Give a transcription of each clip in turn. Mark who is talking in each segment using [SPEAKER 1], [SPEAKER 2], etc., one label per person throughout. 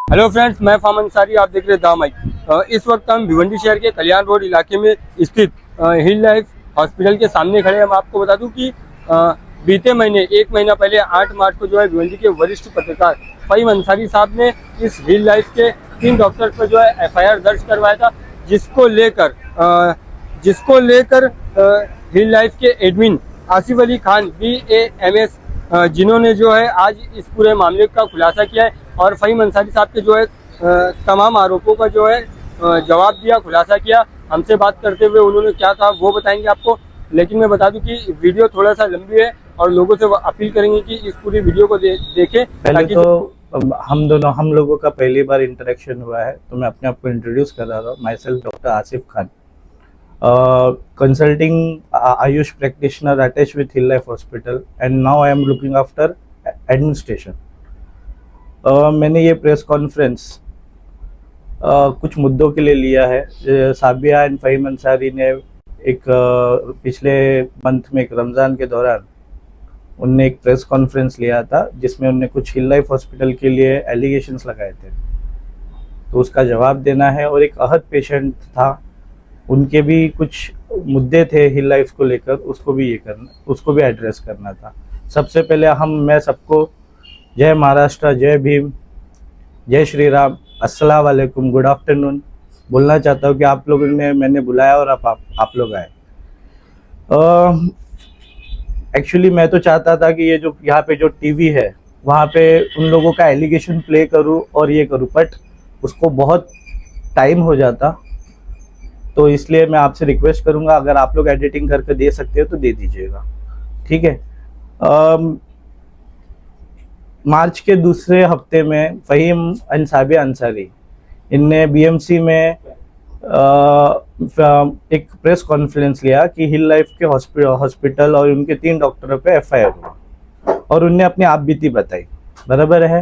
[SPEAKER 1] Hello friends, मैं फामन अंसारी, आप देख रहे हैं द माइक। इस वक्त हम भिवंडी शहर के कल्याण रोड इलाके में स्थित हिल लाइफ हॉस्पिटल के सामने खड़े हैं। मैं आपको बता दूं कि बीते महीने 1 महीना पहले 8 मार्च को जो है भिवंडी के वरिष्ठ पत्रकार फ़हीम अंसारी साहब ने इस हिल लाइफ के 3 डॉक्टर्स पर जो है एफआईआर दर्ज करवाया था, जिसको लेकर हिल लाइफ के एडमिन आसिफ अली खान BAMS जिन्होंने जो है आज इस पूरे मामले का खुलासा किया है और फ़हीम अंसारी साहब के जो है तमाम आरोपों का जो है जवाब दिया, खुलासा किया। हमसे बात करते हुए उन्होंने क्या कहा वो बताएंगे आपको, लेकिन मैं बता दूं कि वीडियो थोड़ा सा लंबी है और लोगों से अपील करेंगे कि इस पूरी वीडियो को देखें।
[SPEAKER 2] पहले तो हम लोगों का पहली बार इंटरेक्शन हुआ है, तो मैं अपने आप को इंट्रोड्यूस कर रहा हूँ। My self doctor Asif Khan, consulting Ayush practitioner attached with Hill Life Hospital, and now I am looking after administration. मैंने ये प्रेस कॉन्फ्रेंस कुछ मुद्दों के लिए लिया है। साबिया एंड फ़हीम अंसारी ने एक पिछले मंथ में एक रमज़ान के दौरान उनने एक प्रेस कॉन्फ्रेंस लिया था जिसमें उनने कुछ हिल लाइफ हॉस्पिटल के लिए एलिगेशंस लगाए थे, तो उसका जवाब देना है। और एक अहद पेशेंट था, उनके भी कुछ मुद्दे थे हिल लाइफ को लेकर, उसको भी एड्रेस करना था। सबसे पहले मैं सबको जय महाराष्ट्र, जय भीम, जय श्री राम, अस्सलाम वालेकुम, गुड आफ्टरनून बोलना चाहता हूँ कि आप लोगों ने मैंने बुलाया और आप लोग आए। एक्चुअली मैं तो चाहता था कि ये जो यहाँ पे जो टीवी है वहाँ पे उन लोगों का एलिगेशन प्ले करूँ और ये करूँ, बट उसको बहुत टाइम हो जाता, तो इसलिए मैं आपसे रिक्वेस्ट करूंगा अगर आप लोग एडिटिंग करके दे सकते हो तो दे दीजिएगा, ठीक है। मार्च के दूसरे हफ्ते में फ़हीम एंड साबिया अंसारी इनने BMC में एक प्रेस कॉन्फ्रेंस लिया कि हिल लाइफ के हॉस्पिटल और उनके 3 डॉक्टरों पे FIR हुआ और उनने अपनी आप बीती बताई, बराबर है।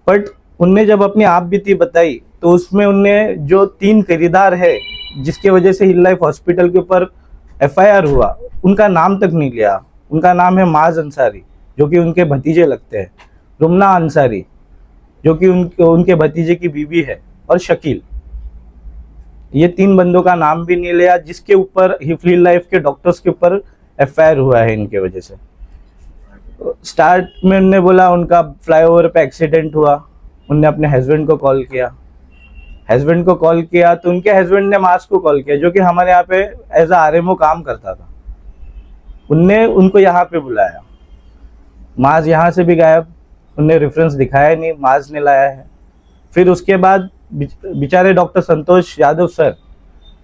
[SPEAKER 2] बट उनने जब अपनी आप बीती बताई तो उसमें उनने जो 3 खरीदार है जिसके वजह से हिल लाइफ हॉस्पिटल के ऊपर FIR हुआ, उनका नाम तक नहीं लिया। उनका नाम है माज अंसारी जो कि उनके भतीजे लगते हैं, रुमना अंसारी जो कि उनके भतीजे की बीवी है, और शकील। ये 3 बंदों का नाम भी नहीं लिया जिसके ऊपर हिल लाइफ के डॉक्टर्स के ऊपर FIR हुआ है इनके वजह से। स्टार्ट में उनने बोला उनका फ्लाईओवर पे एक्सीडेंट हुआ, उनने अपने हस्बैंड को कॉल किया तो उनके हस्बैंड ने मास को कॉल किया जो कि हमारे यहाँ पे एज अ RMO काम करता था। उनने उनको यहाँ पे बुलाया, माज यहाँ से भी गायब, उनने रेफरेंस दिखाया नहीं, माज ने लाया है। फिर उसके बाद बेचारे डॉक्टर संतोष यादव सर,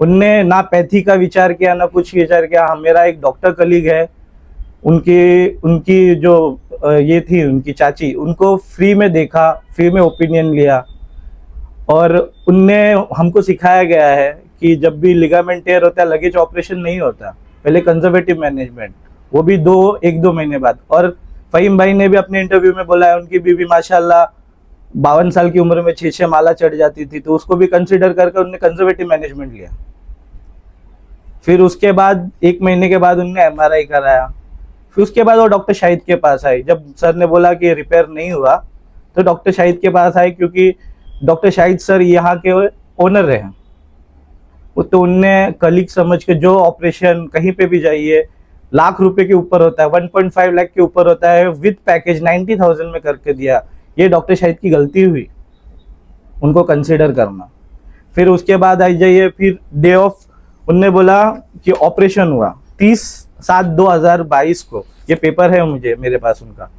[SPEAKER 2] उनने ना पैथी का विचार किया ना कुछ विचार किया। मेरा एक डॉक्टर कलीग है, उनकी जो ये थी उनकी चाची, उनको फ्री में देखा, फ्री में ओपिनियन लिया, और उनने हमको सिखाया गया है कि जब भी लिगामेंट टेयर होता है लगेज ऑपरेशन नहीं होता, पहले कंजर्वेटिव मैनेजमेंट, वो भी 1-2 महीने बाद। और फ़हीम भाई ने भी अपने इंटरव्यू में बोला है उनकी बीवी माशाल्लाह 52 साल की उम्र में 6 माला चढ़ जाती थी, तो उसको भी कंसिडर करके उन्होंने कंजर्वेटिव मैनेजमेंट लिया। फिर उसके बाद 1 महीने के बाद उनने MRI कराया। फिर उसके बाद वो डॉक्टर शाहिद के पास आई। जब सर ने बोला कि रिपेयर नहीं हुआ तो डॉक्टर शाहिद के पास आए, क्योंकि डॉक्टर शाहिद सर यहाँ के ओनर रहे हैं, तो उनने कलीग समझ के जो ऑपरेशन कहीं पे भी जाइए लाख रुपए के ऊपर होता है, 1.5 लाख के ऊपर होता है, विद पैकेज 90,000 में करके दिया। ये डॉक्टर शाहिद की गलती हुई, उनको कंसिडर करना। फिर उसके बाद आई जाइए, फिर डे ऑफ उनने बोला कि ऑपरेशन हुआ 30/7/2022 को, ये पेपर है मेरे पास उनका।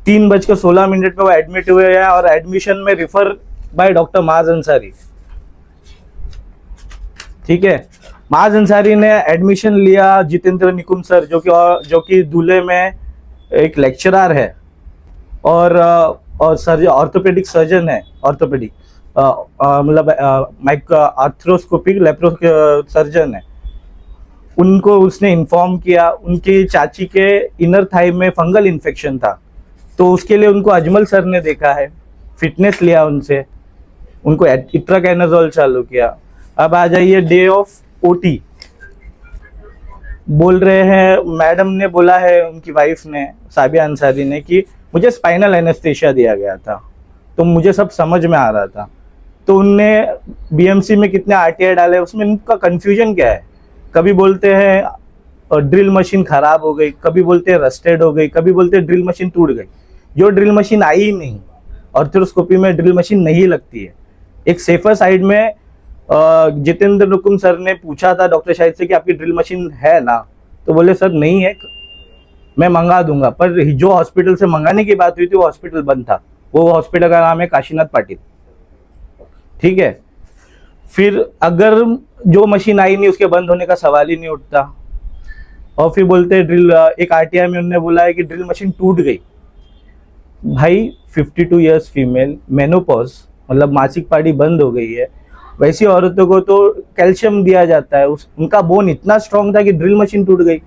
[SPEAKER 2] 3:16 में वो एडमिट हुए हैं और एडमिशन में रिफर बाय डॉक्टर माज अंसारी, ठीक है। माज अंसारी ने एडमिशन लिया जितेंद्र निकुम सर जो कि दूल्हे में एक लेक्चरर है और ऑर्थोपेडिक सर्जन है, ऑर्थोपेडिक मतलब आर्थ्रोस्कोपिक सर्जन है। उनको उसने इन्फॉर्म किया उनकी चाची के इनर थाई में फंगल इन्फेक्शन था, तो उसके लिए उनको अजमल सर ने देखा है, फिटनेस लिया उनसे, उनको इट्राकेनाजोल चालू किया। अब आ जाइए डे ऑफ OT, बोल रहे हैं, मैडम ने बोला है उनकी वाइफ ने, साबिया अंसारी ने, कि मुझे स्पाइनल एनेस्थेशिया दिया गया था। तो मुझे सब समझ में आ रहा था। तो उनने बीएमसी में कितने आरटीआई डाले, उसमें इनका कंफ्यूजन क्या है, कभी बोलते हैं ड्रिल मशीन खराब हो गई, कभी बोलते हैं रस्टेड हो गई, कभी बोलते हैं ड्रिल मशीन टूट गई। जो ड्रिल मशीन आई ही नहीं, ऑर्थोस्कोपी में ड्रिल मशीन नहीं लगती है। एक सेफर साइड में जितेंद्र नुकुम सर ने पूछा था डॉक्टर शाहिद से कि आपकी ड्रिल मशीन है ना, तो बोले सर नहीं है, मैं मंगा दूंगा। पर जो हॉस्पिटल से मंगाने की बात हुई थी वो हॉस्पिटल बंद था। वो हॉस्पिटल का नाम है काशीनाथ पाटिल, ठीक है। फिर अगर जो मशीन आई नहीं, उसके बंद होने का सवाल ही नहीं उठता। और फिर बोलते हैं ड्रिल, एक आरटीआई में उन्होंने बोला है कि ड्रिल मशीन टूट गई। भाई 52 इयर्स फीमेल, मेनोपॉज मतलब मासिक पारी बंद हो गई है, वैसी औरतों को तो कैल्शियम दिया जाता है। उनका बोन इतना स्ट्रांग था कि ड्रिल मशीन टूट गई।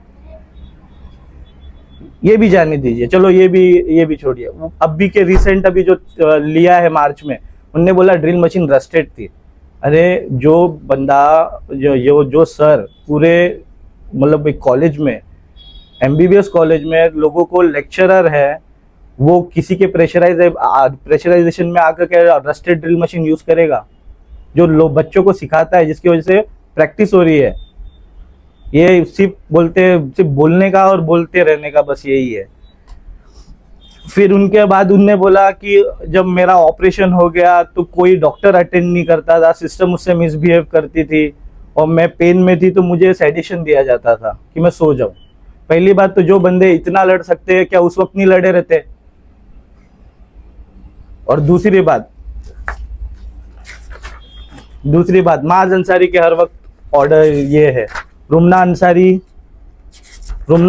[SPEAKER 2] ये भी जाने दीजिए, चलो ये भी छोड़िए। अभी के रिसेंट अभी जो लिया है मार्च में, उनने बोला ड्रिल मशीन रस्टेड थी। अरे जो बंदा जो सर पूरे मतलब एक कॉलेज में, एमबीबीएस कॉलेज में लोगों को लेक्चरर है, वो किसी के प्रेशराइजेशन में आकर के रस्टेड ड्रिल मशीन यूज करेगा? जो लोग बच्चों को सिखाता है, जिसकी वजह से प्रैक्टिस हो रही है। ये सिर्फ बोलने का और बोलते रहने का बस यही है। फिर उनके बाद उनने बोला कि जब मेरा ऑपरेशन हो गया तो कोई डॉक्टर अटेंड नहीं करता था, सिस्टम उससे मिसबिहेव करती थी, और मैं पेन में थी तो मुझे सेडिशन दिया जाता था कि मैं सो जाऊं। पहली बात तो जो बंदे इतना लड़ सकते हैं, क्या उस वक्त नहीं लड़े रहते? और दूसरी बात माज अंसारी के हर वक्त ऑर्डर ये है। रुमना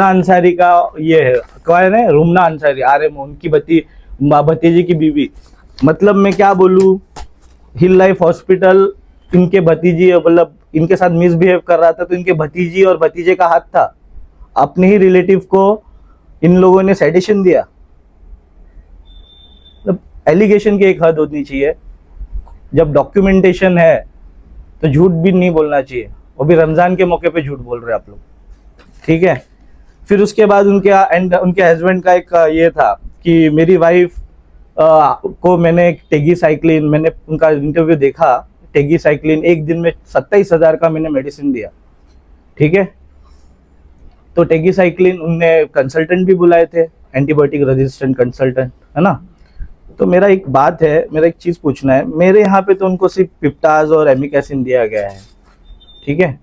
[SPEAKER 2] अंसारी का ये है, कौन है? रुमना अंसारी आरएमओ, उनकी भतीजी की बीवी। मतलब मैं क्या बोलूं, हिल लाइफ हॉस्पिटल इनके भतीजी मतलब इनके साथ मिसबिहेव कर रहा था, तो इनके भतीजी और भतीजे का हाथ था। अपने ही रिलेटिव को इन लोगों ने सेडिशन दिया। मतलब एलिगेशन की एक हद होनी चाहिए। जब डॉक्यूमेंटेशन है तो झूठ भी नहीं बोलना चाहिए। वो भी रमजान के मौके पे झूठ बोल रहे हैं आप लोग, ठीक है। फिर उसके बाद उनके हस्बैंड का एक ये था कि मेरी वाइफ को मैंने टेगीसाइक्लिन, मैंने उनका इंटरव्यू देखा, टेगीसाइक्लिन एक दिन में 27,000 का मैंने मेडिसिन दिया, ठीक है। तो टेगीसाइक्लिन उनने कंसल्टेंट भी बुलाए थे, एंटीबायोटिक रेजिस्टेंट कंसल्टेंट, है ना। तो मेरा एक बात है, मेरा एक चीज़ पूछना है। मेरे यहाँ पे तो उनको सिर्फ पिप्टाज और एमिकैसिन दिया गया है, ठीक है।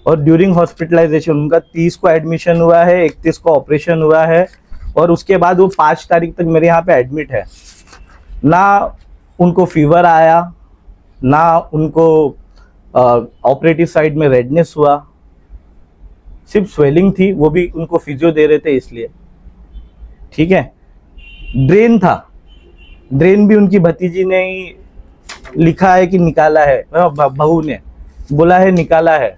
[SPEAKER 2] और ड्यूरिंग हॉस्पिटलाइजेशन उनका 30 को एडमिशन हुआ है, 31 को ऑपरेशन हुआ है, और उसके बाद वो 5 तारीख तक मेरे यहाँ पे एडमिट है। ना उनको फीवर आया, ना उनको ऑपरेटिव साइड में रेडनेस हुआ, सिर्फ स्वेलिंग थी, वो भी उनको फिजियो दे रहे थे इसलिए, ठीक है। ड्रेन था, ड्रेन भी उनकी भतीजी ने ही लिखा है कि निकाला है, बहू ने बोला है निकाला है,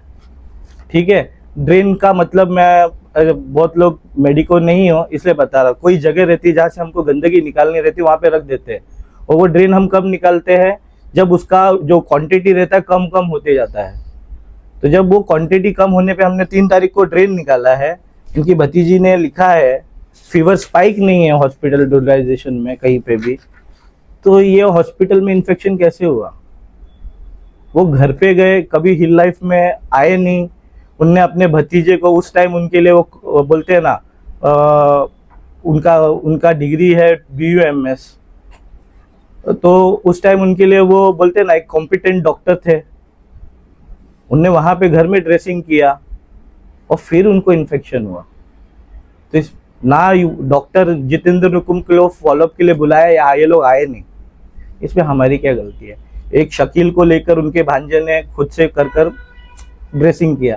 [SPEAKER 2] ठीक है। ड्रेन का मतलब मैं बहुत लोग मेडिको नहीं हो इसलिए बता रहा, कोई जगह रहती है जहाँ से हमको गंदगी निकालनी रहती है, वहाँ पे रख देते हैं। और वो ड्रेन हम कब निकालते हैं? जब उसका जो क्वांटिटी रहता है कम होते जाता है। तो जब वो क्वांटिटी कम होने पे हमने 3 तारीख को ड्रेन निकाला है। इनकी भतीजी ने लिखा है फीवर स्पाइक नहीं है हॉस्पिटलाइजेशन में कहीं पे भी। तो ये हॉस्पिटल में इन्फेक्शन कैसे हुआ? वो घर पे गए, कभी हिल लाइफ में आए नहीं। उनने अपने भतीजे को उस टाइम उनके लिए वो बोलते हैं ना, उनका डिग्री है BUMS, तो उस टाइम उनके लिए वो बोलते हैं ना एक कॉम्पिटेंट डॉक्टर थे। उनने वहाँ पे घर में ड्रेसिंग किया और फिर उनको इन्फेक्शन हुआ। तो इस ना डॉक्टर जितेंद्र नुकुम को फॉलोअप के लिए बुलाया या ये लोग आए नहीं, इसमें हमारी क्या गलती है? एक शकील को लेकर उनके भांजे ने खुद से कर ड्रेसिंग किया।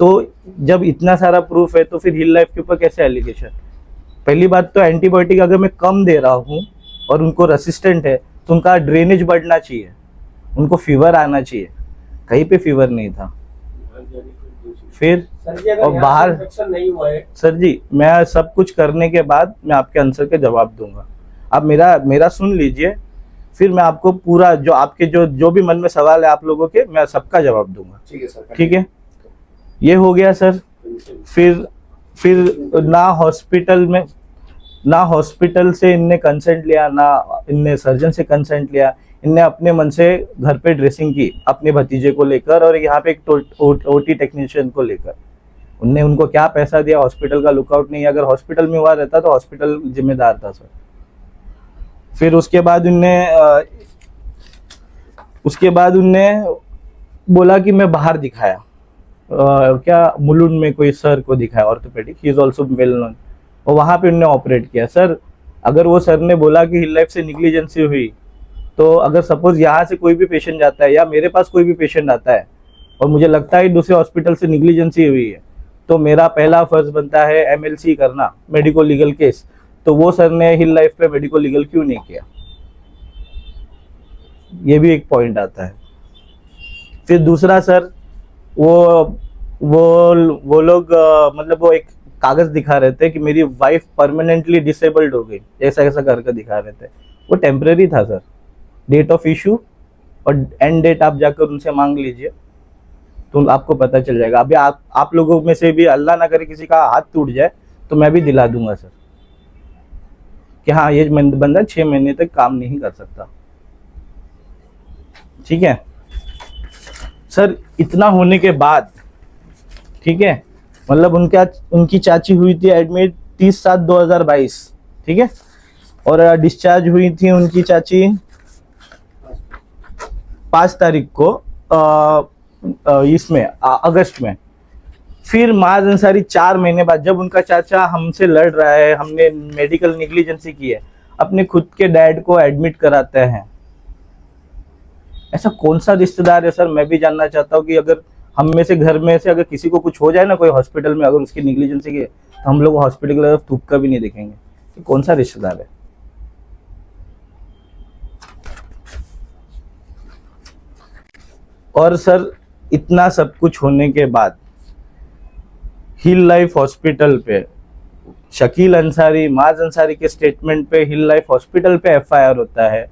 [SPEAKER 2] तो जब इतना सारा प्रूफ है तो फिर हिल लाइफ के ऊपर कैसे एलिगेशन? पहली बात तो एंटीबायोटिक अगर मैं कम दे रहा हूँ और उनको रेसिस्टेंट है तो उनका ड्रेनेज बढ़ना चाहिए, उनको फीवर आना चाहिए। कहीं पे फीवर नहीं था। फिर और बाहर नहीं हुआ है सर जी, मैं सब कुछ करने के बाद मैं आपके आंसर के जवाब दूंगा। आप मेरा सुन लीजिए, फिर मैं आपको पूरा जो आपके जो भी मन में सवाल है आप लोगों के, मैं सबका जवाब दूंगा। ठीक है सर, ठीक है। ये हो गया सर। फिर ना हॉस्पिटल में ना हॉस्पिटल से इनने कंसेंट लिया, ना इनने सर्जन से कंसेंट लिया। इनने अपने मन से घर पे ड्रेसिंग की अपने भतीजे को लेकर और यहाँ पे एक ओटी टेक्नीशियन को लेकर। उनने उनको क्या पैसा दिया, हॉस्पिटल का लुकआउट नहीं। अगर हॉस्पिटल में हुआ रहता तो हॉस्पिटल जिम्मेदार था सर। फिर उसके बाद उनने बोला कि मैं बाहर दिखाया, क्या मुलुंड में कोई सर को दिखाया orthopaedic, he is also well known, और वहां पे उन्होंने ऑपरेट किया। सर अगर वो सर ने बोला कि हिल लाइफ से निग्लिजेंसी हुई, तो अगर सपोज यहाँ से कोई भी पेशेंट जाता है या मेरे पास कोई भी पेशेंट आता है और मुझे लगता है दूसरे हॉस्पिटल से निग्लिजेंसी हुई है, तो मेरा पहला फर्ज बनता है एमएलसी करना, मेडिको लीगल केस। तो वो सर ने हिल लाइफ पे मेडिको लीगल क्यों नहीं किया, ये भी एक पॉइंट आता है। फिर दूसरा सर, वो लोग मतलब वो एक कागज दिखा रहे थे कि मेरी वाइफ परमानेंटली डिसेबल्ड हो गई, ऐसा ऐसा करके दिखा रहे थे। वो टेम्परेरी था सर। डेट ऑफ इशू और एंड डेट आप जाकर उनसे मांग लीजिए तो आपको पता चल जाएगा। अभी आप लोगों में से भी अल्लाह ना करे किसी का हाथ टूट जाए तो मैं भी दिला दूंगा सर कि हाँ ये बंदा 6 महीने तक काम नहीं कर सकता। ठीक है सर। इतना होने के बाद, ठीक है, मतलब उनकी चाची हुई थी एडमिट 30/7/2022, ठीक है, और डिस्चार्ज हुई थी उनकी चाची 5 तारीख को इसमें अगस्त में। फिर माज अंसारी 4 महीने बाद, जब उनका चाचा हमसे लड़ रहा है, हमने मेडिकल निग्लिजेंसी की है, अपने खुद के डैड को एडमिट कराते हैं। ऐसा कौन सा रिश्तेदार है सर, मैं भी जानना चाहता हूँ कि अगर हम में से घर में से अगर किसी को कुछ हो जाए ना कोई हॉस्पिटल में, अगर उसकी निग्लिजेंसी की है, तो हम लोग हॉस्पिटल की तरफ थूक कर भी नहीं देखेंगे। ये कौन सा रिश्तेदार है। और सर इतना सब कुछ होने के बाद हिल लाइफ हॉस्पिटल पे शकील अंसारी, माज अंसारी के स्टेटमेंट पे हिल लाइफ हॉस्पिटल पे एफआईआर होता है,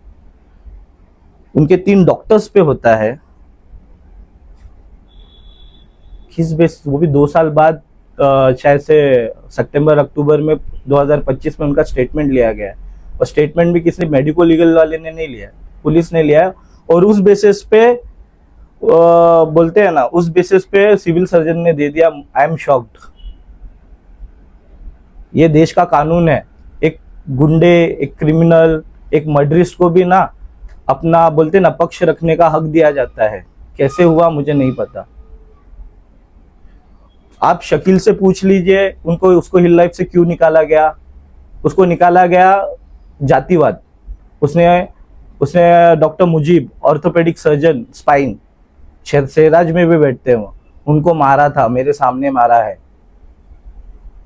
[SPEAKER 2] उनके 3 डॉक्टर्स पे होता है। किस बेस, वो भी 2 साल बाद, शायद से सितंबर अक्टूबर में 2025 में उनका स्टेटमेंट लिया गया है। और स्टेटमेंट भी किसी मेडिको लीगल वाले ने नहीं लिया, पुलिस ने लिया है। और उस बेसिस पे बोलते हैं ना, उस बेसिस पे सिविल सर्जन ने दे दिया। I am shocked. ये देश का कानून है, एक गुंडे, एक क्रिमिनल, एक मर्डरिस्ट को भी ना अपना बोलते ना पक्ष रखने का हक दिया जाता है। कैसे हुआ मुझे नहीं पता। आप शकील से पूछ लीजिए उसको हिल लाइफ से क्यों निकाला गया। उसको निकाला गया जातिवाद। उसने doctor Mujeeb, orthopedic surgeon spine, शहराज में भी बैठते हैं, उनको मारा था, मेरे सामने मारा है।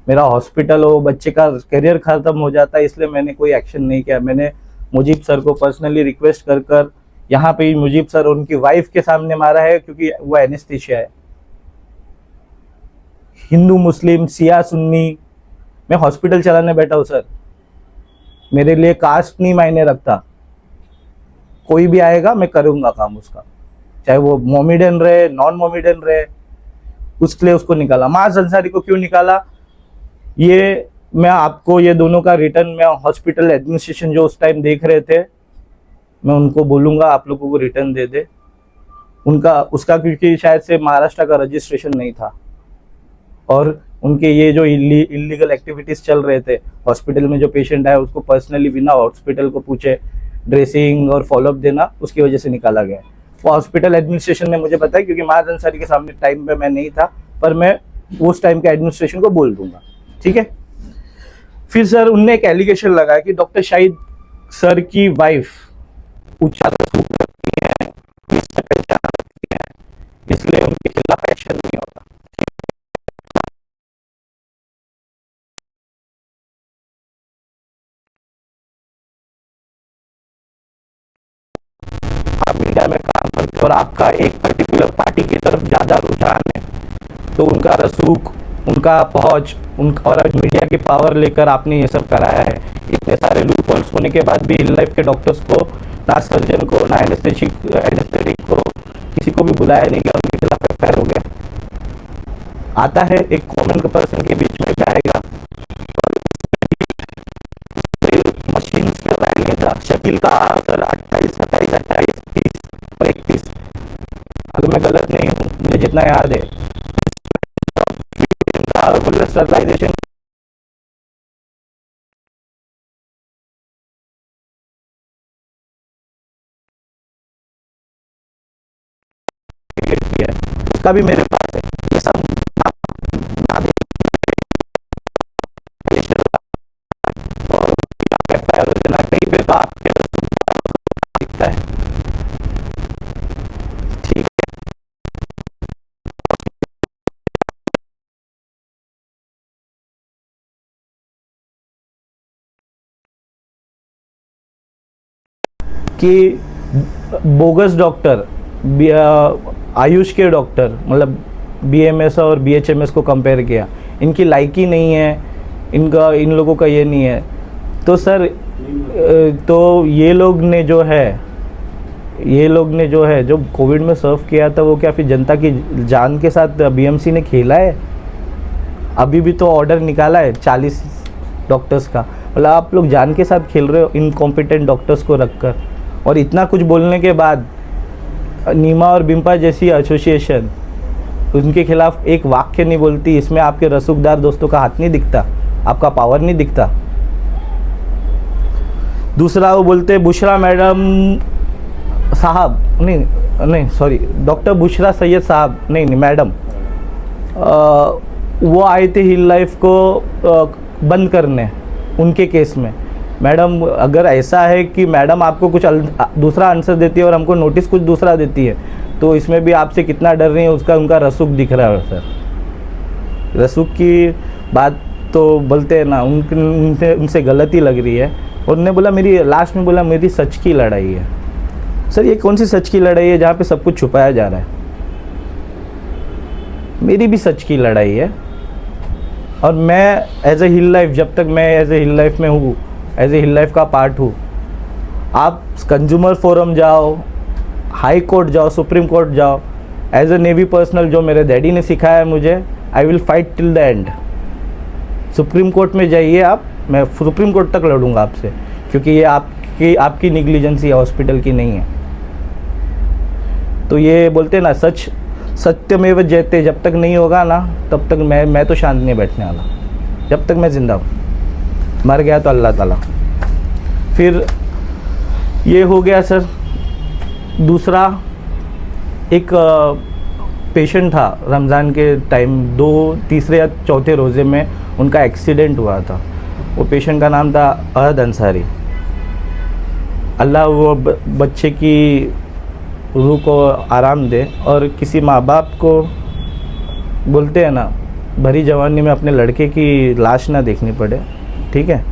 [SPEAKER 2] मेरा हॉस्पिटल हो, बच्चे का करियर खत्म हो जाता है, इसलिए मैंने कोई एक्शन नहीं किया। मैंने मुजीब सर को पर्सनली रिक्वेस्ट कर यहाँ पे ही मुजीब सर उनकी वाइफ के सामने मारा है, क्योंकि वो एनेस्थीसिया है। हिंदू, मुस्लिम, सिया, सुन्नी, मैं हॉस्पिटल चलाने बैठा हूँ सर। मेरे लिए कास्ट नहीं मायने रखता। कोई भी आएगा मैं करूंगा काम उसका, चाहे वो मोमिडन रहे, नॉन मोमिडन रहे। उसके लिए उसको निकाला। माज अंसारी को क्यों निकाला, ये मैं आपको ये दोनों का रिटर्न, मैं हॉस्पिटल एडमिनिस्ट्रेशन जो उस टाइम देख रहे थे, मैं उनको बोलूंगा आप लोगों को रिटर्न दे दे उसका, क्योंकि शायद से महाराष्ट्र का रजिस्ट्रेशन नहीं था। और उनके ये जो इलीगल एक्टिविटीज चल रहे थे हॉस्पिटल में, जो पेशेंट आया उसको पर्सनली बिना हॉस्पिटल को पूछे ड्रेसिंग और फॉलोअप देना, उसकी वजह से निकाला गया। वो हॉस्पिटल एडमिनिस्ट्रेशन ने मुझे पता है, क्योंकि माज अंसारी के सामने टाइम पे मैं नहीं था, पर मैं उस टाइम के एडमिनिस्ट्रेशन को बोल दूंगा। ठीक है। फिर सर उनने एक एलिगेशन लगाया कि डॉक्टर शाहिद सर की वाइफ ऊंचा करती है, इसलिए उनके खिलाफ एक्शन नहीं होता। आप इंडिया में काम करते और आपका एक पर्टिकुलर पार्टी की तरफ ज्यादा रुझान है, तो उनका रसूख, उनका पहुंच, उनका और मीडिया की पावर लेकर आपने ये सब कराया है। इतने सारे लूप होल्स होने के बाद भी हिल लाइफ के डॉक्टर्स को, ना सर्जन को, ना एनेस्थेटिक को, किसी को भी बुलाया नहीं गया, उनके खिलाफ एफआईआर हो गया। आता है एक कॉमन पर्सन के बीच में जाएगा, शकील का सर 28, 27, 28, 30 और 31, अगर मैं गलत नहीं हूँ, मुझे जितना याद है स्टरलाइजेशन किया है, उसका भी मेरे पास है। ये सब ना और FIR देना कहीं पे तो आपके दिखता है। ठीक है, कि बोगस डॉक्टर, आयुष के डॉक्टर, मतलब BMS और BHMS को कंपेयर किया, इनकी लायकी नहीं है, इनका इन लोगों का ये नहीं है। तो सर तो ये लोग ने जो है जो कोविड में सर्व किया था, वो क्या फिर जनता की जान के साथ BMC ने खेला है? अभी भी तो ऑर्डर निकाला है 40 डॉक्टर्स का, मतलब आप लोग जान के साथ खेल रहे हो इनकॉम्पिटेंट डॉक्टर्स को रखकर। और इतना कुछ बोलने के बाद नीमा और बिम्पा जैसी एसोसिएशन उनके खिलाफ एक वाक्य नहीं बोलती। इसमें आपके रसूखदार दोस्तों का हाथ नहीं दिखता, आपका पावर नहीं दिखता। दूसरा वो बोलते बुशरा मैडम साहब, नहीं सॉरी, डॉक्टर बुशरा सैयद साहब, नहीं मैडम, वो आए थे हिल लाइफ को बंद करने उनके केस में। मैडम अगर ऐसा है कि मैडम आपको कुछ दूसरा आंसर देती है और हमको नोटिस कुछ दूसरा देती है, तो इसमें भी आपसे कितना डर रही है उसका उनका रसूख दिख रहा है सर। रसूख की बात तो बोलते हैं ना, उनसे गलती लग रही है। और उन्होंने बोला मेरी लास्ट में बोला मेरी सच की लड़ाई है। सर ये कौन सी सच की लड़ाई है जहाँ पे सब कुछ छुपाया जा रहा है? मेरी भी सच की लड़ाई है। और मैं एज ए हिल लाइफ, जब तक मैं एज ए हिल लाइफ में हूँ, एज ए हिल लाइफ का पार्ट हूँ, आप कंज्यूमर फोरम जाओ, हाई कोर्ट जाओ, सुप्रीम कोर्ट जाओ, एज ए नेवी पर्सनल जो मेरे डैडी ने सिखाया है मुझे, I will fight till the end. Supreme court में जाइए आप, मैं सुप्रीम कोर्ट तक लड़ूंगा आपसे, क्योंकि ये आपकी निग्लिजेंसी है, हॉस्पिटल की नहीं है। तो ये बोलते ना सच सत्यमेव जयते, जब तक नहीं होगा ना तब तक मैं तो शांत नहीं बैठने वाला, जब तक मैं जिंदा हूँ। मर गया तो अल्लाह ताला। फिर ये हो गया सर। दूसरा एक पेशेंट था रमज़ान के टाइम, 2, 3 या 4 रोज़े में उनका एक्सीडेंट हुआ था। वो पेशेंट का नाम था अहद अंसारी। अल्लाह वो बच्चे की रूह को आराम दे, और किसी माँ बाप को बोलते हैं ना भरी जवानी में अपने लड़के की लाश ना देखनी पड़े। ठीक है,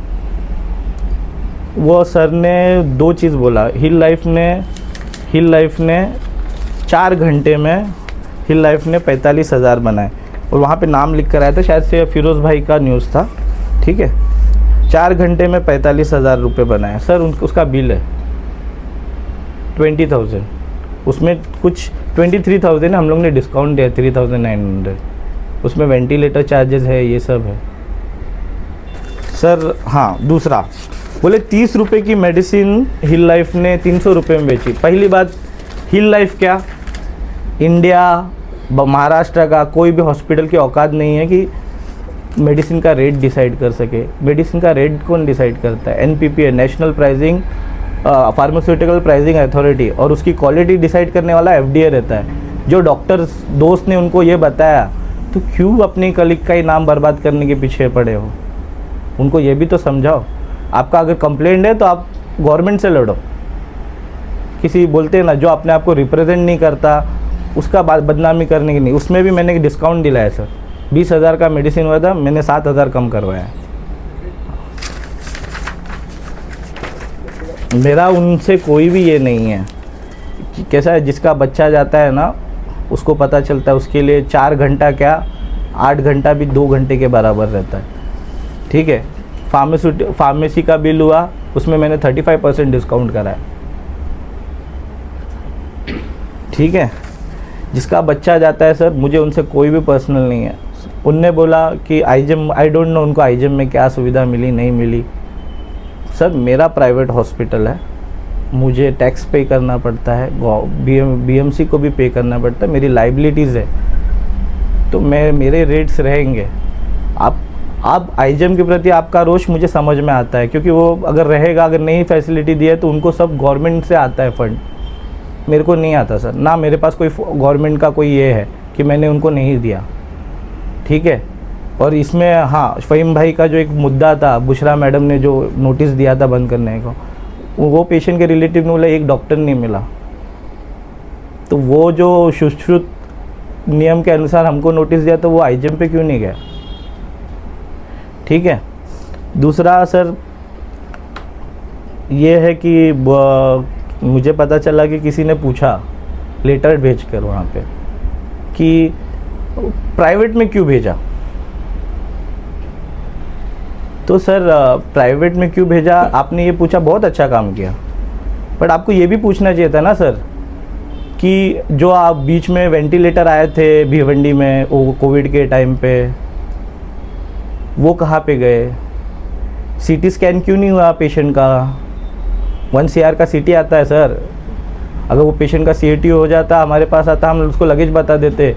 [SPEAKER 2] वो सर ने 2 चीज़ बोला। हिल लाइफ ने 4 घंटे में हिल लाइफ ने 45,000 बनाए, और वहाँ पे नाम लिख कर आया था, शायद से फिरोज़ भाई का न्यूज़ था। ठीक है, 4 घंटे में 45,000 रुपये बनाए। सर उसका बिल है 20,000, उसमें कुछ 23,000 है, हम लोग ने डिस्काउंट दिया 3,900, उसमें वेंटिलेटर चार्जेस है, ये सब है सर। हाँ, दूसरा बोले 30 रुपये की मेडिसिन हिल लाइफ ने 300 रुपये में बेची। पहली बात, हिल लाइफ क्या इंडिया महाराष्ट्र का कोई भी हॉस्पिटल की औकात नहीं है कि मेडिसिन का रेट डिसाइड कर सके। मेडिसिन का रेट कौन डिसाइड करता है? NPPA, national pricing pharmaceutical pricing authority, और उसकी क्वालिटी डिसाइड करने वाला FDA रहता है। जो डॉक्टर दोस्त ने उनको ये बताया, तो क्यों अपनी कलीग का ही नाम बर्बाद करने के पीछे पड़े हो? उनको ये भी तो समझाओ। आपका अगर कंप्लेंट है तो आप गवर्नमेंट से लड़ो। किसी बोलते हैं ना जो अपने आप को रिप्रेजेंट नहीं करता उसका बदनामी करने की नहीं। उसमें भी मैंने डिस्काउंट दिलाया सर। 20,000 का मेडिसिन हुआ था, मैंने 7,000 कम करवाया। मेरा उनसे कोई भी ये नहीं है। कैसा है, जिसका बच्चा जाता है ना उसको पता चलता है, उसके लिए 4 घंटा क्या 8 घंटा भी 2 घंटे के बराबर रहता है। ठीक है, फार्मेसी का बिल हुआ, उसमें मैंने 35% डिस्काउंट कराया। ठीक है, जिसका बच्चा जाता है सर, मुझे उनसे कोई भी पर्सनल नहीं है। उनने बोला कि आईजेम, आई डोंट नो उनको आईजेम में क्या सुविधा मिली नहीं मिली, सर मेरा प्राइवेट हॉस्पिटल है, मुझे टैक्स पे करना पड़ता है, बीएमसी को भी पे करना पड़ता है, मेरी लाइबिलिटीज़ है, तो मेरे रेट्स रहेंगे। आप आईजीएम के प्रति आपका रोष मुझे समझ में आता है, क्योंकि वो अगर रहेगा, अगर नहीं फैसिलिटी दी है तो उनको सब गवर्नमेंट से आता है फंड, मेरे को नहीं आता सर, ना मेरे पास कोई गवर्नमेंट का कोई ये है कि मैंने उनको नहीं दिया, ठीक है। और इसमें हाँ, फ़हीम भाई का जो एक मुद्दा था, बुशरा मैडम ने जो नोटिस दिया था बंद करने को, वो पेशेंट के रिलेटिव ने बोला एक डॉक्टर नहीं मिला, तो वो जो सुश्रुत नियम के अनुसार हमको नोटिस दिया तो वो आईजीएम पे क्यों नहीं गया, ठीक है। दूसरा सर ये है कि मुझे पता चला कि किसी ने पूछा लेटर भेज कर वहाँ पे कि प्राइवेट में क्यों भेजा, तो सर प्राइवेट में क्यों भेजा आपने ये पूछा, बहुत अच्छा काम किया, बट आपको ये भी पूछना चाहिए था ना सर कि जो आप बीच में वेंटिलेटर आए थे भिवंडी में वो कोविड के टाइम पे, वो कहाँ पे गए, सीटी स्कैन क्यों नहीं हुआ पेशेंट का, 1 CR का सीटी आता है सर, अगर वो पेशेंट का CAT हो जाता हमारे पास आता, हम उसको लगेज बता देते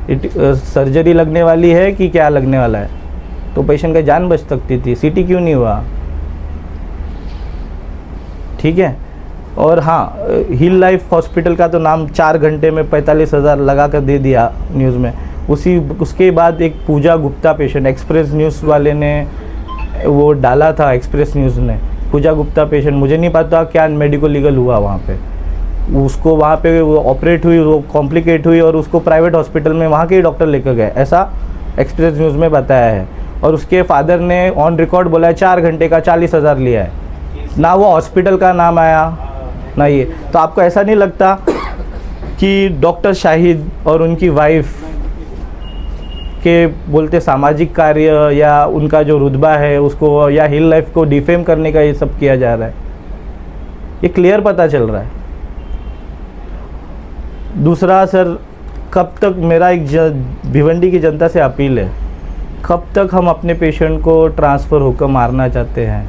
[SPEAKER 2] सर्जरी लगने वाली है कि क्या लगने वाला है, तो पेशेंट का जान बच सकती थी, सीटी क्यों नहीं हुआ, ठीक है। और हाँ, हिल लाइफ हॉस्पिटल का तो नाम 4 घंटे में 45,000 लगा कर दे दिया न्यूज़ में, उसके बाद एक पूजा गुप्ता पेशेंट, एक्सप्रेस न्यूज़ वाले ने वो डाला था, एक्सप्रेस न्यूज़ ने, पूजा गुप्ता पेशेंट, मुझे नहीं पता क्या मेडिको लीगल हुआ वहाँ पे, उसको वहाँ पे वो ऑपरेट हुई, वो कॉम्प्लिकेट हुई और उसको प्राइवेट हॉस्पिटल में वहाँ के ही डॉक्टर लेकर गए, ऐसा एक्सप्रेस न्यूज़ में बताया है। और उसके फादर ने ऑन रिकॉर्ड बोला है 4 घंटे का 40,000 लिया है, ना वो हॉस्पिटल का नाम आया ना ये। तो आपको ऐसा नहीं लगता कि डॉक्टर शाहिद और उनकी वाइफ के बोलते सामाजिक कार्य या उनका जो रुतबा है उसको, या हिल लाइफ को डिफेम करने का ये सब किया जा रहा है, ये क्लियर पता चल रहा है। दूसरा सर, कब तक, मेरा एक भिवंडी की जनता से अपील है, कब तक हम अपने पेशेंट को ट्रांसफ़र होकर मारना चाहते हैं।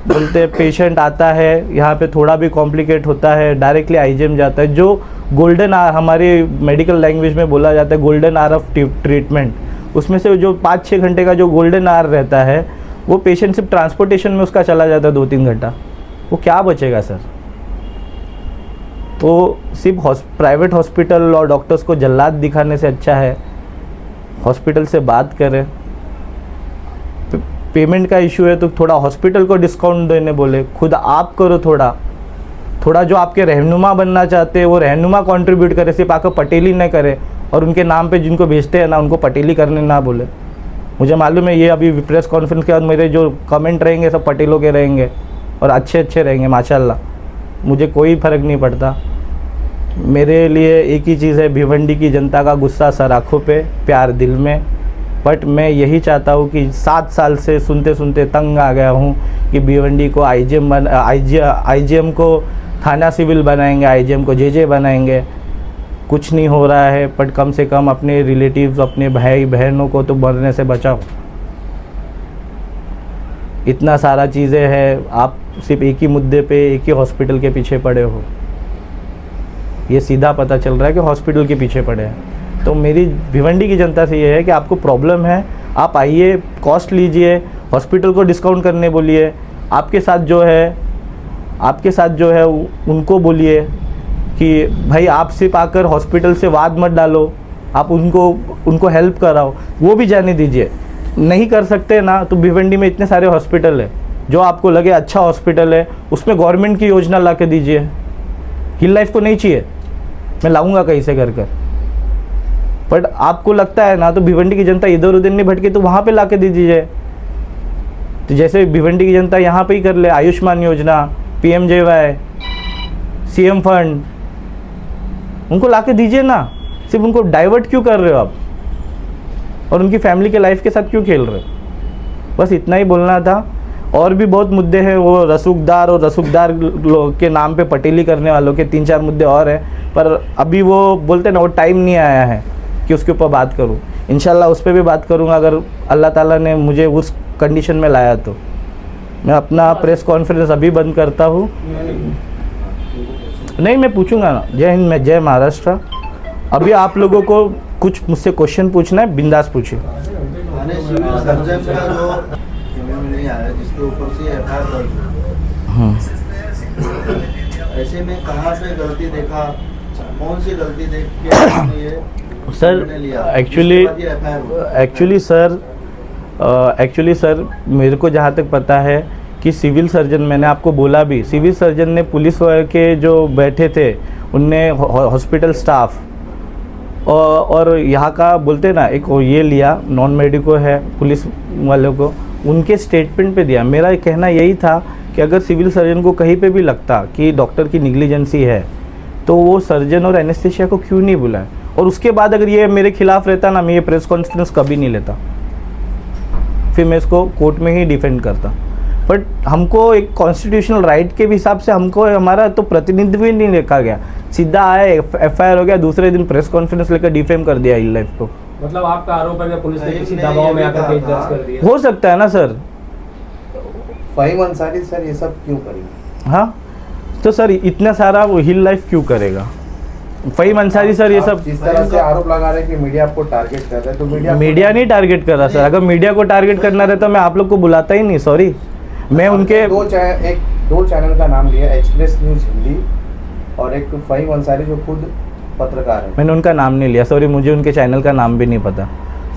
[SPEAKER 2] बोलते पेशेंट आता है यहाँ पे, थोड़ा भी कॉम्प्लिकेट होता है डायरेक्टली आईजीएम जाता है, जो गोल्डन आवर हमारी मेडिकल लैंग्वेज में बोला जाता है गोल्डन आवर ऑफ ट्रीटमेंट, उसमें से जो 5-6 घंटे का जो गोल्डन आवर रहता है वो पेशेंट सिर्फ ट्रांसपोर्टेशन में उसका चला जाता है 2-3 घंटा, वो क्या बचेगा सर। तो सिर्फ प्राइवेट हॉस्पिटल और डॉक्टर्स को जल्लाद दिखाने से अच्छा है हॉस्पिटल से बात करें। पेमेंट का इशू है तो थोड़ा हॉस्पिटल को डिस्काउंट देने बोले, खुद आप करो थोड़ा जो आपके रहनुमा बनना चाहते हैं वो रहनुमा कंट्रीब्यूट करे, सिर्फ आकर पटेली न करे, और उनके नाम पे जिनको भेजते हैं ना उनको पटेली करने ना बोले। मुझे मालूम है ये अभी प्रेस कॉन्फ्रेंस के बाद मेरे जो कमेंट रहेंगे सब पटेलों के रहेंगे और अच्छे रहेंगे माशाल्लाह, मुझे कोई फ़र्क नहीं पड़ता। मेरे लिए एक ही चीज़ है, भिवंडी की जनता का गुस्सा सर आँखों पे, प्यार दिल में। बट मैं यही चाहता हूँ कि 7 साल से सुनते सुनते तंग आ गया हूँ कि भिवंडी को आईजीएम को थाना सिविल बनाएंगे, आईजीएम को जेजे बनाएंगे, कुछ नहीं हो रहा है। बट कम से कम अपने रिलेटिव्स, अपने भाई बहनों को तो मरने से बचाओ। इतना सारा चीज़ें हैं, आप सिर्फ एक ही मुद्दे पे, एक ही हॉस्पिटल के पीछे पड़े हो। ये सीधा पता चल रहा है कि हॉस्पिटल के पीछे पड़े हैं। तो मेरी भिवंडी की जनता से ये है कि आपको प्रॉब्लम है, आप आइए, कॉस्ट लीजिए, हॉस्पिटल को डिस्काउंट करने बोलिए। आपके साथ जो है उनको बोलिए कि भाई आप सिर्फ आकर हॉस्पिटल से वाद मत डालो, आप उनको हेल्प कराओ, वो भी जाने दीजिए। नहीं कर सकते ना तो भिवंडी में इतने सारे हॉस्पिटल है, जो आपको लगे अच्छा हॉस्पिटल है उसमें गवर्नमेंट की योजना ला के दीजिए। हिल लाइफ को नहीं चाहिए, मैं लाऊंगा कहीं से कर। बट आपको लगता है ना तो भिवंडी की जनता इधर उधर नहीं भटके तो वहाँ पे ला के दे दीजिए। तो जैसे भिवंडी की जनता यहाँ पे ही कर ले, आयुष्मान योजना, PMJY, CM फंड, उनको ला के दीजिए ना। सिर्फ उनको डाइवर्ट क्यों कर रहे हो आप, और उनकी फैमिली के लाइफ के साथ क्यों खेल रहे हो। बस इतना ही बोलना था। और भी बहुत मुद्दे हैं, वो रसूखदार और रसूखदार के नाम पे पटेली करने वालों के 3-4 मुद्दे और हैं, पर अभी वो बोलते हैं ना, वो टाइम नहीं आया है कि उसके ऊपर बात करूं। इंशाल्लाह उस पर भी बात करूंगा अगर अल्लाह ताला ने मुझे उस कंडीशन में लाया तो। मैं अपना प्रेस कॉन्फ्रेंस अभी बंद करता हूँ। नहीं, मैं पूछूंगा ना। जय हिंद, मैं जय महाराष्ट्र। अभी आप लोगों को कुछ मुझसे क्वेश्चन पूछना है, बिंदास पूछिए।
[SPEAKER 3] सर्जन का जो नहीं आया जिसके ऊपर से एफआईआर दर्ज हुई, ऐसे में कहाँ पे गलती देखा, कौन सी गलती देख के आपने ये
[SPEAKER 2] सर
[SPEAKER 3] निर्णय लिया?
[SPEAKER 2] एक्चुअली
[SPEAKER 3] जिसके बाद ये FIR हुआ?
[SPEAKER 2] एक्चुअली सर मेरे को जहाँ तक पता है कि सिविल सर्जन, मैंने आपको बोला भी, सिविल सर्जन ने पुलिस वाले के जो बैठे थे उनने हॉस्पिटल स्टाफ और यहाँ का बोलते ना एक ये लिया, नॉन मेडिको है पुलिस वालों को, उनके स्टेटमेंट पे दिया। मेरा कहना यही था कि अगर सिविल सर्जन को कहीं पे भी लगता कि डॉक्टर की निग्लिजेंसी है तो वो सर्जन और एनेस्थेशिया को क्यों नहीं बुलाए, और उसके बाद अगर ये मेरे खिलाफ रहता ना, मैं ये प्रेस कॉन्फ्रेंस कभी नहीं लेता, फिर मैं इसको कोर्ट में ही डिफेंड करता। बट हमको एक कॉन्स्टिट्यूशनल राइट के हिसाब से हमको हमारा तो प्रतिनिधित्व ही नहीं रखा गया, सीधा आया एफआईआर हो गया, दूसरे दिन प्रेस कॉन्फ्रेंस लेकर डिफेम कर दिया हिल लाइफ को।
[SPEAKER 1] मतलब आपका आरोप है कि पुलिस ने किसी दबाव में आकर केस दर्ज कर दिया?
[SPEAKER 2] हो सकता है ना सर।
[SPEAKER 3] फ़हीम अंसारी सर ये सब क्यों करेंगे?
[SPEAKER 2] हाँ, तो सर इतना सारा वो हिल लाइफ क्यों करेगा? फ़हीम अंसारी सर ये सब
[SPEAKER 3] जिस तरह से आरोप लगा रहे हैं कि मीडिया आपको टारगेट कर रहा है, तो
[SPEAKER 2] मीडिया नहीं टारगेट कर रहा सर। अगर मीडिया को टारगेट करना रहता मैं आप लोग को बुलाता ही नहीं। सॉरी, मैं उनके
[SPEAKER 3] दो चैनल का नाम लिया, एक्सप्रेस न्यूज़ हिंदी और एक फ़हीम अंसारी जो खुद पत्रकार है।
[SPEAKER 2] मैंने उनका नाम नहीं लिया, सॉरी, मुझे उनके चैनल का नाम भी नहीं पता।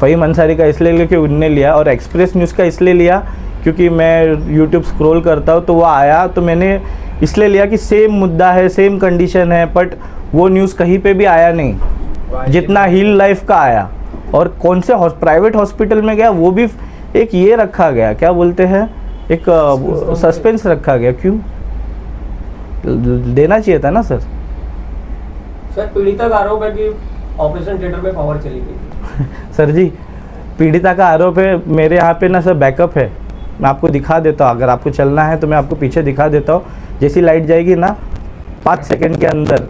[SPEAKER 2] फ़हीम अंसारी का इसलिए लिया कि उनने लिया, और एक्सप्रेस न्यूज़ का इसलिए लिया क्योंकि मैं यूट्यूब स्क्रॉल करता हूँ तो वो आया, तो मैंने इसलिए लिया कि सेम मुद्दा है, सेम कंडीशन है, बट वो न्यूज़ कहीं पे भी आया नहीं जितना हिल लाइफ का आया। और कौन से प्राइवेट हॉस्पिटल में गया वो भी एक ये रखा गया, क्या बोलते हैं, एक सस्पेंस रखा गया। क्यों देना चाहिए था ना सर।
[SPEAKER 1] सर पीड़िता का आरोप है कि ऑपरेशन थिएटर में पावर चली गई।
[SPEAKER 2] सर जी, पीड़िता का आरोप है, मेरे यहाँ पे ना सर बैकअप है, मैं आपको दिखा देता हूँ। अगर आपको चलना है तो मैं आपको पीछे दिखा देता हूँ। जैसी लाइट जाएगी ना 5 सेकंड के अंदर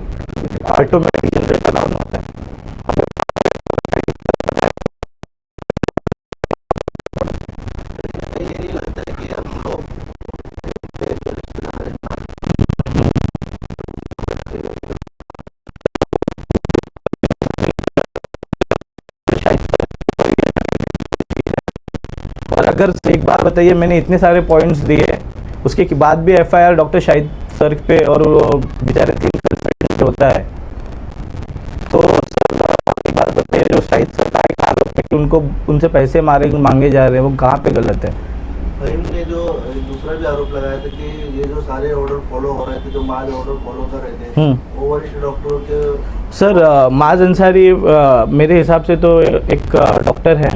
[SPEAKER 2] ऑटोमेटिक जनरेटर ऑन होता है। और अगर एक बात बताइए, मैंने इतने सारे पॉइंट्स दिए, उसके बाद भी एफआईआर डॉक्टर शाहिद सर पे और बेचारे 3 कंसल्टेंट पे होता है, तो एक बात बताइए, जो शाहिद सर का एक आरोप है कि उनको उनसे पैसे मांगे जा रहे हैं, वो कहाँ पे गलत है?
[SPEAKER 3] फ़हीम ने जो दूसरा भी आरोप लगाया था कि ये जो सारे ऑर्डर फॉलो हो रहे थे, जो माज ऑर्डर फॉलो कर रहे थे, वो वरिष्ठ डॉक्टरों के।
[SPEAKER 2] सर माज अंसारी मेरे हिसाब से तो एक डॉक्टर है,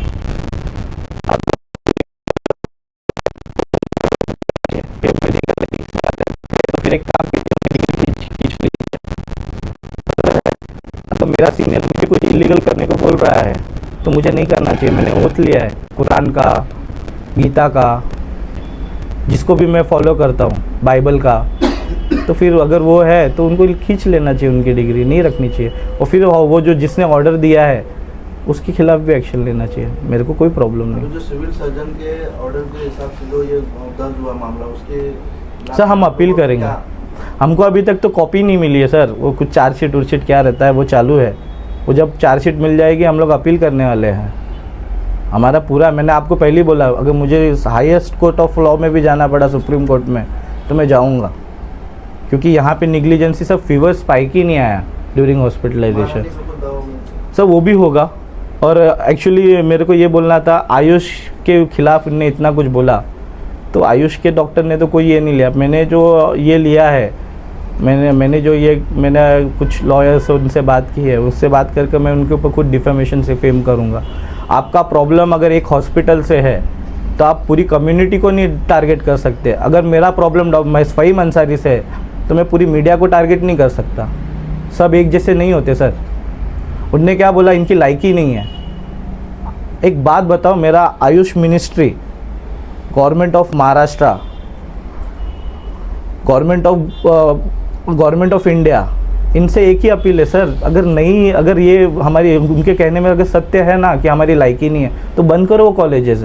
[SPEAKER 2] फिर एक काम तो मेरा सीनियर मुझे कुछ इलीगल करने को बोल रहा है तो मुझे नहीं करना चाहिए। मैंने ओथ लिया है कुरान का, गीता का, जिसको भी मैं फॉलो करता हूँ, बाइबल का, तो फिर अगर वो है तो उनको खींच लेना चाहिए, उनकी डिग्री नहीं रखनी चाहिए। और फिर वो जो जिसने ऑर्डर दिया है उसके खिलाफ भी एक्शन लेना चाहिए, मेरे को कोई प्रॉब्लम नहीं।
[SPEAKER 3] जो सिविल सर्जन के ऑर्डर के हिसाब से जो ये दर्ज हुआ मामला, उसके
[SPEAKER 2] सर हम अपील करेंगे। हमको अभी तक तो कॉपी नहीं मिली है सर, वो कुछ चार्जशीट उर्शीट क्या रहता है वो चालू है, वो जब चार्जशीट मिल जाएगी हम लोग अपील करने वाले हैं। हमारा पूरा, मैंने आपको पहले ही बोला, अगर मुझे हाईएस्ट कोर्ट ऑफ लॉ में भी जाना पड़ा, सुप्रीम कोर्ट में, तो मैं जाऊंगा, क्योंकि यहाँ पे निग्लिजेंसी सब फीवर स्पाइक ही नहीं आया ड्यूरिंग हॉस्पिटलाइजेशन। सर वो भी होगा। और एक्चुअली मेरे को ये बोलना था, आयुष के खिलाफ इनने इतना कुछ बोला, तो आयुष के डॉक्टर ने तो कोई ये नहीं लिया। मैंने जो ये लिया है, मैंने कुछ लॉयर्स उनसे बात की है, उससे बात करके मैं उनके ऊपर खुद डिफेमेशन से फेम करूँगा। आपका प्रॉब्लम अगर एक हॉस्पिटल से है तो आप पूरी कम्युनिटी को नहीं टारगेट कर सकते। अगर मेरा प्रॉब्लम फ़हीम अंसारी से है तो मैं पूरी मीडिया को टारगेट नहीं कर सकता। सब एक जैसे नहीं होते सर। उनने क्या बोला, इनकी लायकी नहीं है। एक बात बताओ, मेरा Ayush ministry, government of Maharashtra, government of India, इनसे एक ही अपील है सर, अगर ये हमारी उनके कहने में अगर सत्य है ना कि हमारी लायकी नहीं है तो बंद करो वो कॉलेजेस,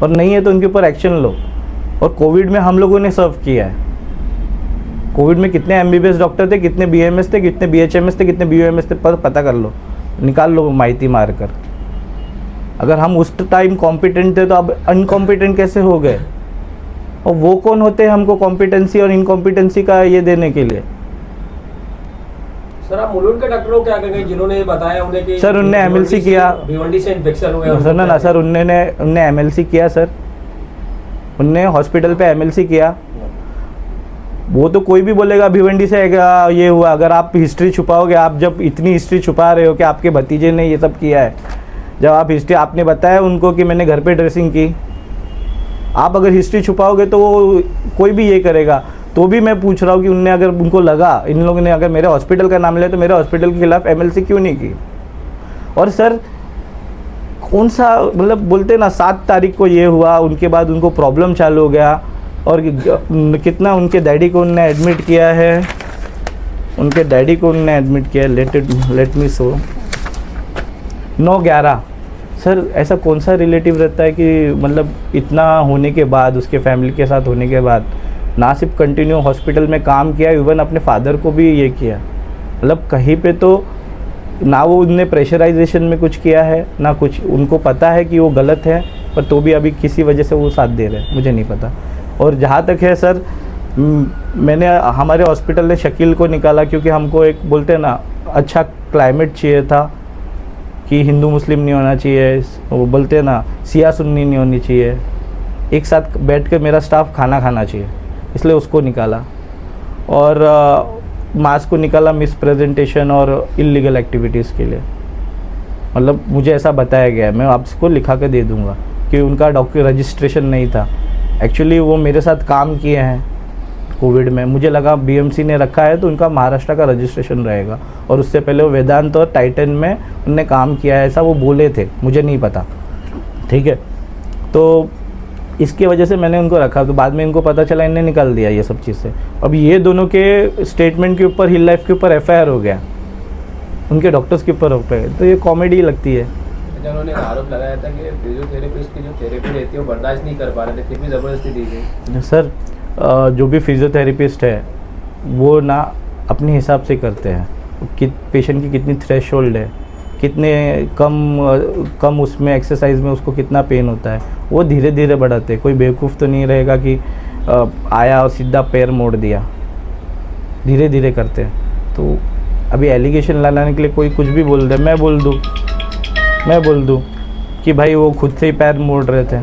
[SPEAKER 2] और नहीं है तो उनके ऊपर एक्शन लो। और कोविड में हम लोगों ने सर्व किया है। कोविड में कितने MBBS डॉक्टर थे, कितने BMS थे, कितने BHMS थे, कितने BUMS थे, पता कर लो, निकाल लो माहिती मार कर। अगर हम उस टाइम कॉम्पिटेंट थे तो अब अनकॉम्पिटेंट कैसे हो गए? और वो कौन होते हैं हमको कॉम्पिटेंसी और इनकॉम्पिटेंसी का ये देने के लिए?
[SPEAKER 4] सर, आप मुलुंड के डॉक्टरों को क्या कहेंगे जिन्होंने बताया उन्हें कि
[SPEAKER 2] सर उनने MLC किया,
[SPEAKER 4] भिवंडी से इन्फेक्शन हुआ?
[SPEAKER 2] सर ना सर उनने MLC किया सर, उनने हॉस्पिटल पे MLC किया। वो तो कोई भी बोलेगा भिवंडी से ये हुआ। अगर आप हिस्ट्री छुपाओगे, आप जब इतनी हिस्ट्री छुपा रहे हो कि आपके भतीजे ने ये सब किया है, जब आप हिस्ट्री आपने बताया उनको कि मैंने घर पे ड्रेसिंग की, आप अगर हिस्ट्री छुपाओगे तो वो कोई भी ये करेगा। तो भी मैं पूछ रहा हूँ कि उनने अगर उनको लगा, इन लोगों ने अगर मेरे हॉस्पिटल का नाम लिया तो मेरे हॉस्पिटल के खिलाफ MLC क्यों नहीं की? और सर कौन सा मतलब बोलते ना 7 तारीख को ये हुआ, उनके बाद उनको प्रॉब्लम चालू हो गया। और कितना उनके डैडी को उनने एडमिट किया है, उनके डैडी को उनने एडमिट किया है, लेट मी सो 9/11। सर ऐसा कौन सा रिलेटिव रहता है कि मतलब इतना होने के बाद, उसके फैमिली के साथ होने के बाद ना सिर्फ कंटिन्यू हॉस्पिटल में काम किया, इवन अपने फादर को भी ये किया। मतलब कहीं पे तो ना वो उनने प्रेशराइजेशन में कुछ किया है ना कुछ, उनको पता है कि वो गलत है, पर तो भी अभी किसी वजह से वो साथ दे रहे हैं, मुझे नहीं पता। और जहाँ तक है सर, मैंने हमारे हॉस्पिटल ने शकील को निकाला क्योंकि हमको एक बोलते हैं ना अच्छा क्लाइमेट चाहिए था कि हिंदू मुस्लिम नहीं होना चाहिए, वो बोलते हैं ना सिया सुन्नी नहीं होनी चाहिए, एक साथ बैठ कर मेरा स्टाफ खाना खाना चाहिए, इसलिए उसको निकाला। और मास को निकाला मिस प्रेजेंटेशन और इलीगल एक्टिविटीज़ के लिए। मतलब मुझे ऐसा बताया गया है, मैं आपको लिखा के दे दूंगा कि उनका डॉक्टर रजिस्ट्रेशन नहीं था। एक्चुअली वो मेरे साथ काम किए हैं कोविड में, मुझे लगा BMC ने रखा है तो उनका महाराष्ट्र का रजिस्ट्रेशन रहेगा, और उससे पहले वो वेदांत और टाइटन में उनने काम किया है, ऐसा वो बोले थे, मुझे नहीं पता, ठीक है। तो इसकी वजह से मैंने उनको रखा, तो बाद में इनको पता चला, इन्हें निकाल दिया ये सब चीज़ से। अब ये दोनों के स्टेटमेंट के ऊपर हिल लाइफ के ऊपर FIR हो गया, उनके डॉक्टर्स के ऊपर हो गए, तो ये कॉमेडी लगती है।
[SPEAKER 4] उन्होंने आरोप लगाया था कि फिजियोथेरेपिस्ट की जो थेरेपी रहती है वो बर्दाश्त नहीं कर पा रहे थे, फिर भी ज़बरदस्ती दी गई।
[SPEAKER 2] सर जो भी फिजियोथेरेपिस्ट है वो ना अपने हिसाब से करते हैं कि पेशेंट की कितनी थ्रेशोल्ड है, कितने कम उसमें एक्सरसाइज में उसको कितना पेन होता है, वो धीरे धीरे बढ़ाते। कोई बेवकूफ़ तो नहीं रहेगा कि आया और सीधा पैर मोड़ दिया, धीरे धीरे करते हैं। तो अभी एलिगेशन लाने के लिए कोई कुछ भी बोल दे, मैं बोल दूँ कि भाई वो खुद से ही पैर मोड़ रहे थे।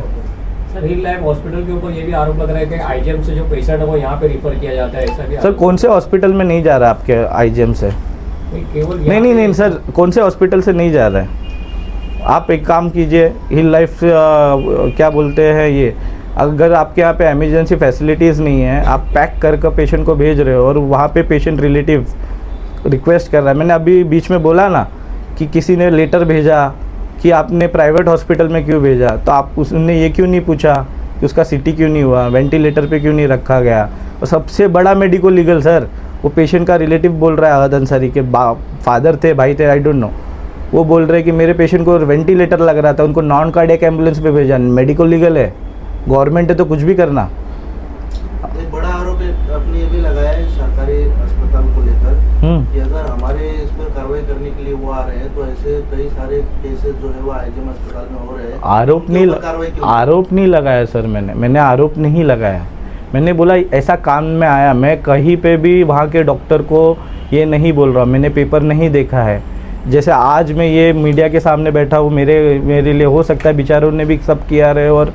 [SPEAKER 4] सर हिल लाइफ हॉस्पिटल के ऊपर ये भी आरोप लग रहा है कि IGM से जो पेशेंट है वो यहाँ पे रिफर किया जाता है, ऐसा भी
[SPEAKER 2] सर कौन से हॉस्पिटल में नहीं जा रहा आपके IGM से?
[SPEAKER 4] केवल
[SPEAKER 2] नहीं सर, कौन से हॉस्पिटल से नहीं जा रहा है? आप एक काम कीजिए, हिल लाइफ क्या बोलते हैं ये, अगर आपके यहाँ पे एमरजेंसी फैसिलिटीज़ नहीं है, आप पैक कर पेशेंट को भेज रहे हो और वहाँ पे पेशेंट रिलेटिव रिक्वेस्ट कर रहा है, मैंने अभी बीच में बोला ना कि किसी ने लेटर भेजा कि आपने प्राइवेट हॉस्पिटल में क्यों भेजा, तो आप उसने ये क्यों नहीं पूछा कि उसका CT क्यों नहीं हुआ, वेंटिलेटर पे क्यों नहीं रखा गया। और सबसे बड़ा मेडिको लीगल सर, वो पेशेंट का रिलेटिव बोल रहा है, अहद अंसारी के फादर थे, भाई थे, आई डोंट नो, वो बोल रहे हैं कि मेरे पेशेंट को वेंटिलेटर लग रहा था, उनको नॉन कार्डियक एम्बुलेंस पे भेजा। मेडिको लीगल है, गवर्नमेंट है तो कुछ भी करना।
[SPEAKER 3] एक बड़ा आरोप अपने ये भी लगाया है सरकारी अस्पताल को लेकर कि अगर हमारे इस पर कार्रवाई करने के लिए वो आ रहे हैं तो ऐसे कई सारे केसेस जो है वो IGM अस्पताल में हो रहे हैं।
[SPEAKER 2] आरोप नहीं लगाया सर, मैंने आरोप नहीं लगाया। मैंने बोला ऐसा काम में आया, मैं कहीं पे भी वहाँ के डॉक्टर को ये नहीं बोल रहा, मैंने पेपर नहीं देखा है। जैसे आज मैं ये मीडिया के सामने बैठा हूँ, मेरे लिए हो सकता है बेचारों ने भी सब किया रहे और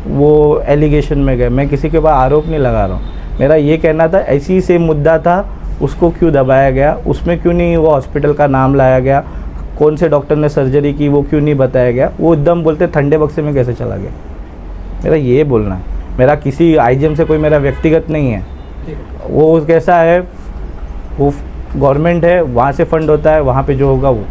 [SPEAKER 2] वो एलिगेशन में गए, मैं किसी के ऊपर आरोप नहीं लगा रहा हूँ। मेरा ये कहना था ऐसी सेम मुद्दा था, उसको क्यों दबाया गया, उसमें क्यों नहीं वो हॉस्पिटल का नाम लाया गया, कौन से डॉक्टर ने सर्जरी की वो क्यों नहीं बताया गया, वो एकदम बोलते ठंडे बक्से में कैसे चला गया। मेरा ये बोलना है, मेरा किसी IGM से कोई मेरा व्यक्तिगत नहीं है। वो कैसा है, वो गवर्नमेंट है, वहाँ से फंड होता है, वहाँ पे जो होगा वो